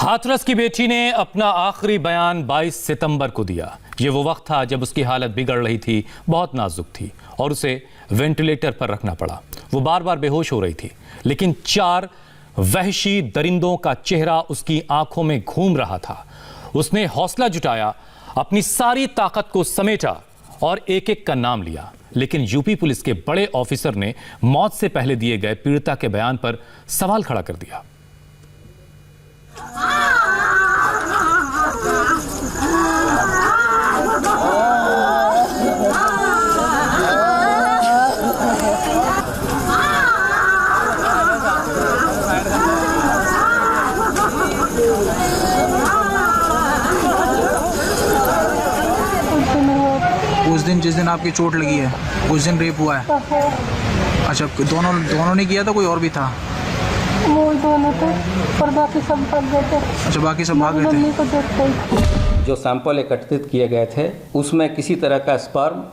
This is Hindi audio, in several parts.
हाथरस की बेटी ने अपना आखिरी बयान 22 सितंबर को दिया। ये वो वक्त था जब उसकी हालत बिगड़ रही थी, बहुत नाजुक थी और उसे वेंटिलेटर पर रखना पड़ा। वो बार बार बेहोश हो रही थी, लेकिन 4 वहशी दरिंदों का चेहरा उसकी आंखों में घूम रहा था। उसने हौसला जुटाया, अपनी सारी ताकत को समेटा और एक एक का नाम लिया। लेकिन यूपी पुलिस के बड़े ऑफिसर ने मौत से पहले दिए गए पीड़िता के बयान पर सवाल खड़ा कर दिया। उस दिन जिस दिन आपकी चोट लगी है उस दिन रेप हुआ है। अच्छा, दोनों ने किया था, कोई और भी था? वो दोनों थे और बाकी सब भाग गए थे। अच्छा, बाकी सब भाग गए थे। जो सैंपल एकत्रित किए गए थे उसमें किसी तरह का स्पर्म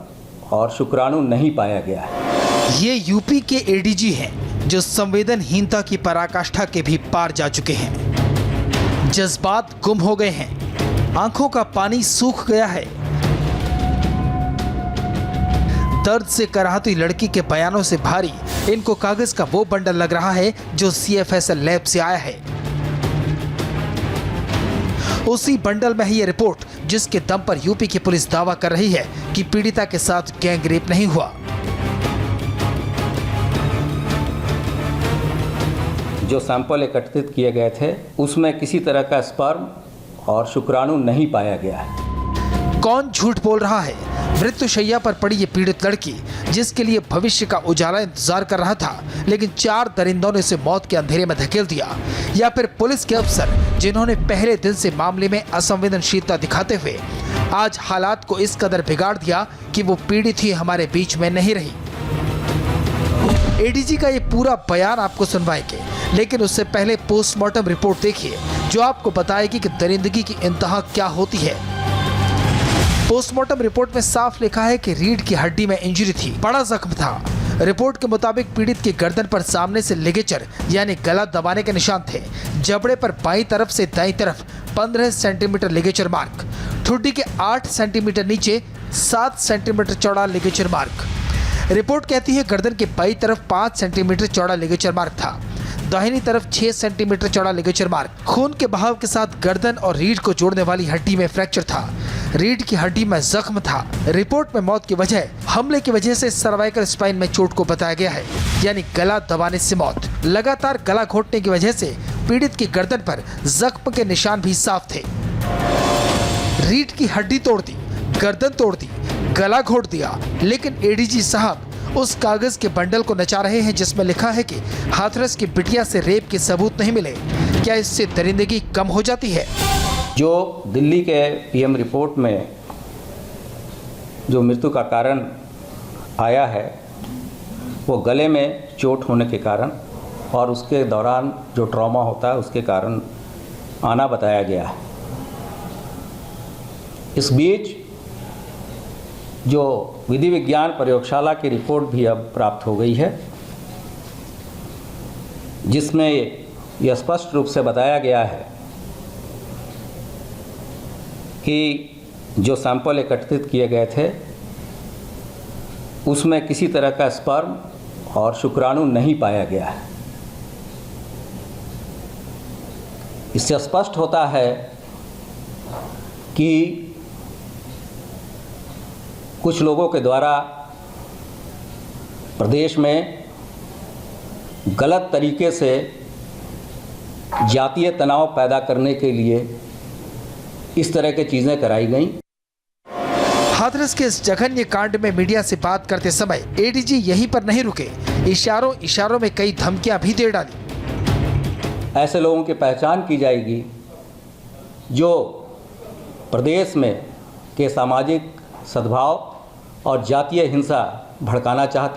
और शुक्राणु नहीं पाया गया है। ये यूपी के एडीजी हैं जो संवेदनहीनता की पराकाष्ठा के भी पार जा चुके हैं। जज्बात गुम हो गए हैं, आंखों का पानी सूख गया है। दर्द से कराहती लड़की के बयानों से भारी इनको कागज का वो बंडल लग रहा है जो CFSL लैब से आया है। उसी बंडल में है ये रिपोर्ट जिसके दम पर यूपी की पुलिस दावा कर रही है कि पीड़िता के साथ गैंग रेप नहीं हुआ। जो सैंपल एकत्रित किए गए थे उसमें किसी तरह का स्पर्म और शुक्राणु नहीं पाया गया है। कौन झूठ बोल रहा है? मृत्युशैया पर पड़ी ये पीड़ित लड़की जिसके लिए भविष्य का उजाला इंतजार कर रहा था, लेकिन 4 दरिंदों ने उसे मौत के अंधेरे में धकेल दिया, या फिर पुलिस के अफसर जिन्होंने पहले दिन से मामले में असंवेदनशीलता दिखाते हुए आज हालात को इस कदर बिगाड़ दिया कि वो पीड़ित ही हमारे बीच में नहीं रही। एडीजी का ये पूरा बयान आपको सुनवाएंगे, लेकिन उससे पहले पोस्टमार्टम रिपोर्ट देखिए जो आपको बताएगी कि दरिंदगी की इंतहा क्या होती है। पोस्टमार्टम रिपोर्ट में साफ लिखा है कि रीढ़ की हड्डी में इंजरी थी, बड़ा जख्म था। रिपोर्ट के मुताबिक पीड़ित की गर्दन पर सामने से लिगेचर यानी गला दबाने के निशान थे। जबड़े पर बाईं तरफ से दाईं तरफ 15 सेंटीमीटर लिगेचर मार्क, ठुड्डी के 8 सेंटीमीटर नीचे 7 सेंटीमीटर चौड़ा लिगेचर मार्क। रिपोर्ट कहती है गर्दन के बाईं तरफ 5 सेंटीमीटर चौड़ा लिगेचर मार्क था, दाहिनी तरफ 6 सेंटीमीटर चौड़ा लिगेचर मार्क। खून के बहाव के साथ गर्दन और रीढ़ को जोड़ने वाली हड्डी में फ्रैक्चर था, रीढ़ की हड्डी में जख्म था। रिपोर्ट में मौत की वजह हमले की वजह से सर्वाइकल स्पाइन में चोट को बताया गया है, यानी गला दबाने से मौत। लगातार गला घोटने की वजह से पीड़ित की गर्दन पर जख्म के निशान भी साफ थे। रीढ़ की हड्डी तोड़ दी, गर्दन तोड़ दी, गला घोट दिया, लेकिन एडीजी साहब उस कागज के बंडल को नचा रहे हैं जिसमें लिखा है कि हाथरस की बिटिया से रेप के सबूत नहीं मिले। क्या इससे दरिंदगी कम हो जाती है? जो दिल्ली के PM रिपोर्ट में जो मृत्यु का कारण आया है वो गले में चोट होने के कारण और उसके दौरान जो ट्रॉमा होता है उसके कारण आना बताया गया है। इस बीच जो विधि विज्ञान प्रयोगशाला की रिपोर्ट भी अब प्राप्त हो गई है जिसमें यह स्पष्ट रूप से बताया गया है कि जो सैंपल एकत्रित किए गए थे उसमें किसी तरह का स्पर्म और शुक्राणु नहीं पाया गया है। इससे स्पष्ट होता है कि कुछ लोगों के द्वारा प्रदेश में गलत तरीके से जातीय तनाव पैदा करने के लिए इस तरह की चीज़ें कराई गईं। हाथरस के इस जघन्य कांड में मीडिया से बात करते समय एडीजी यहीं पर नहीं रुके, इशारों में कई धमकियां भी दे डाली। ऐसे लोगों की पहचान की जाएगी जो प्रदेश में के सामाजिक सद्भाव और जातीय हिंसा भड़काना चाहते